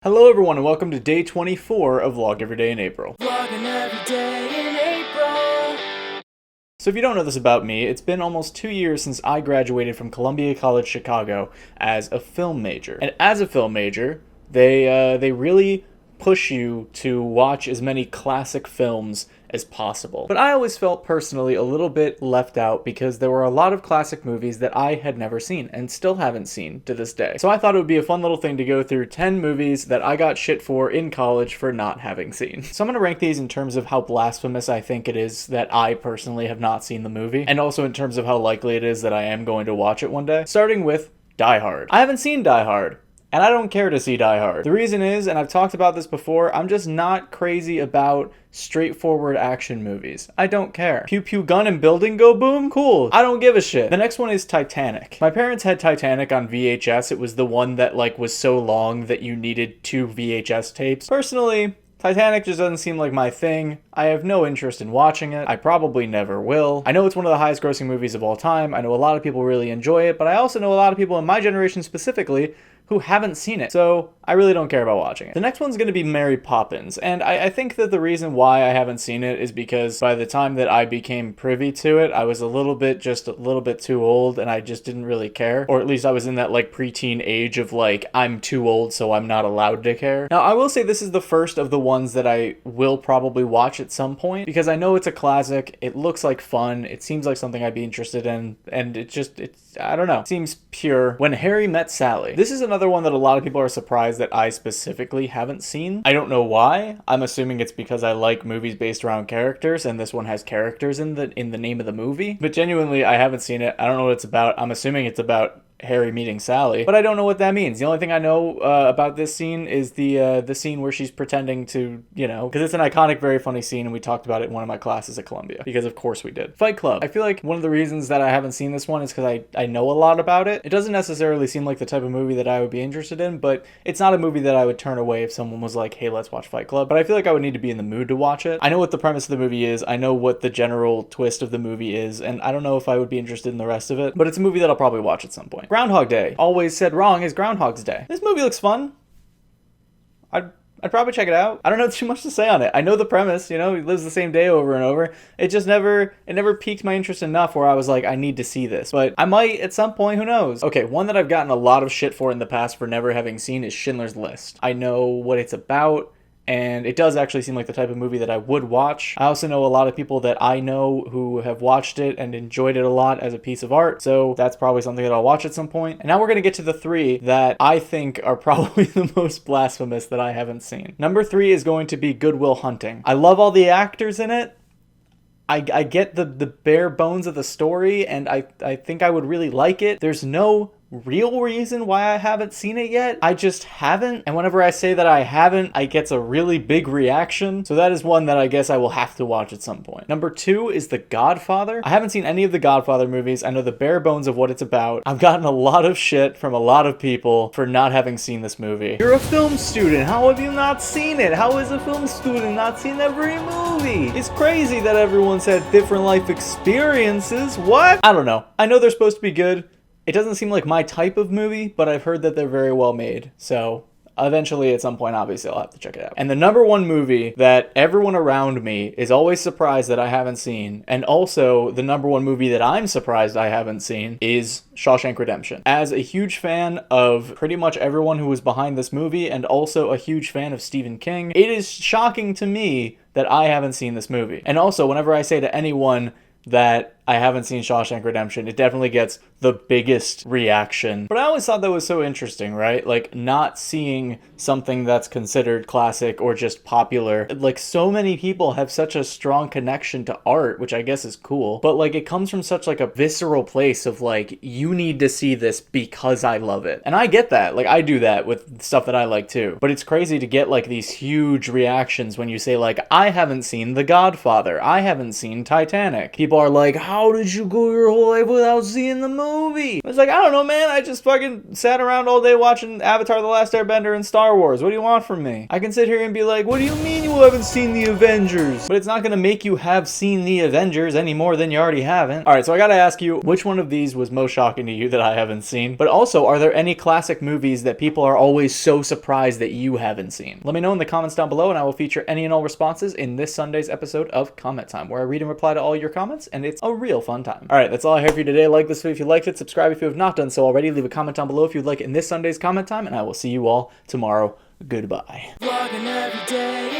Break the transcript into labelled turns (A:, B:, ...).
A: Hello everyone and welcome to day 24 of Vlog Every Day in April.
B: Vlogging every day in April.
A: So if you don't know this about me, it's been almost 2 years since I graduated from Columbia College Chicago as a film major. And as a film major, they really push you to watch as many classic films as possible. But I always felt personally a little bit left out because there were a lot of classic movies that I had never seen and still haven't seen to this day. So I thought it would be a fun little thing to go through 10 movies that I got shit for in college for not having seen. So I'm gonna rank these in terms of how blasphemous I think it is that I personally have not seen the movie, and also in terms of how likely it is that I am going to watch it one day. Starting with Die Hard. I haven't seen Die Hard. And I don't care to see Die Hard. The reason is, and I've talked about this before, I'm just not crazy about straightforward action movies. I don't care. Pew pew gun and building go boom? Cool. I don't give a shit. The next one is Titanic. My parents had Titanic on VHS. It was the one that was so long that you needed 2 VHS tapes. Personally, Titanic just doesn't seem like my thing. I have no interest in watching it. I probably never will. I know it's one of the highest grossing movies of all time. I know a lot of people really enjoy it, but I also know a lot of people in my generation specifically who haven't seen it, so I really don't care about watching it. The next one's gonna be Mary Poppins, and I think that the reason why I haven't seen it is because by the time that I became privy to it, I was a little bit too old, and I just didn't really care. Or at least I was in that preteen age of I'm too old, so I'm not allowed to care. Now, I will say this is the first of the ones that I will probably watch at some point, because I know it's a classic, it looks like fun, it seems like something I'd be interested in, and I don't know, it seems pure. When Harry Met Sally. This is another one that a lot of people are surprised that I specifically haven't seen. I don't know why. I'm assuming it's because I like movies based around characters, and this one has characters in the name of the movie. But genuinely, I haven't seen it. I don't know what it's about. I'm assuming it's about Harry meeting Sally, but I don't know what that means. The only thing I know about this scene is the scene where she's pretending to, because it's an iconic, very funny scene, and we talked about it in one of my classes at Columbia, because of course we did. Fight Club. I feel like one of the reasons that I haven't seen this one is because I know a lot about it. It doesn't necessarily seem like the type of movie that I would be interested in, but it's not a movie that I would turn away if someone was like, hey, let's watch Fight Club. But I feel like I would need to be in the mood to watch it. I know what the premise of the movie is, I know what the general twist of the movie is, and I don't know if I would be interested in the rest of it, but it's a movie that I'll probably watch at some point. Groundhog Day. Always said wrong is Groundhog's Day. This movie looks fun. I'd probably check it out. I don't know too much to say on it. I know the premise, he lives the same day over and over. It never piqued my interest enough where I was like, I need to see this. But I might at some point, who knows? Okay, one that I've gotten a lot of shit for in the past for never having seen is Schindler's List. I know what it's about, and it does actually seem like the type of movie that I would watch. I also know a lot of people that I know who have watched it and enjoyed it a lot as a piece of art, so that's probably something that I'll watch at some point. And now we're going to get to the 3 that I think are probably the most blasphemous that I haven't seen. Number 3 is going to be Good Will Hunting. I love all the actors in it. I get the bare bones of the story, and I think I would really like it. There's no real reason why I haven't seen it yet. I just haven't, and whenever I say that I haven't, I get a really big reaction. So that is one that I guess I will have to watch at some point. Number 2 is The Godfather. I haven't seen any of the Godfather movies. I know the bare bones of what it's about. I've gotten a lot of shit from a lot of people for not having seen this movie. You're a film student. How have you not seen it? How is a film student not seen every movie? It's crazy that everyone's had different life experiences. What? I don't know. I know they're supposed to be good. It doesn't seem like my type of movie, but I've heard that they're very well made. So eventually, at some point, obviously, I'll have to check it out. And the number 1 movie that everyone around me is always surprised that I haven't seen, and also the number 1 movie that I'm surprised I haven't seen, is Shawshank Redemption. As a huge fan of pretty much everyone who was behind this movie, and also a huge fan of Stephen King, it is shocking to me that I haven't seen this movie. And also, whenever I say to anyone that I haven't seen Shawshank Redemption, it definitely gets the biggest reaction. But I always thought that was so interesting, right? Not seeing something that's considered classic or just popular. So many people have such a strong connection to art, which I guess is cool. But it comes from such a visceral place of you need to see this because I love it. And I get that. I do that with stuff that I like too. But it's crazy to get these huge reactions when you say I haven't seen The Godfather. I haven't seen Titanic. People are like, how how did you go your whole life without seeing the movie? It's like, I don't know, man. I just fucking sat around all day watching Avatar: The Last Airbender and Star Wars. What do you want from me? I can sit here and be like, what do you mean you haven't seen the Avengers? But it's not gonna make you have seen the Avengers any more than you already haven't. Alright, so I gotta ask you, which one of these was most shocking to you that I haven't seen? But also, are there any classic movies that people are always so surprised that you haven't seen? Let me know in the comments down below, and I will feature any and all responses in this Sunday's episode of Comment Time, where I read and reply to all your comments, and it's a real fun time. Alright, that's all I have for you today. Like this video if you liked it, subscribe if you have not done so already, leave a comment down below if you'd like it in this Sunday's Comment Time, and I will see you all tomorrow. Goodbye.
B: Vlogging every day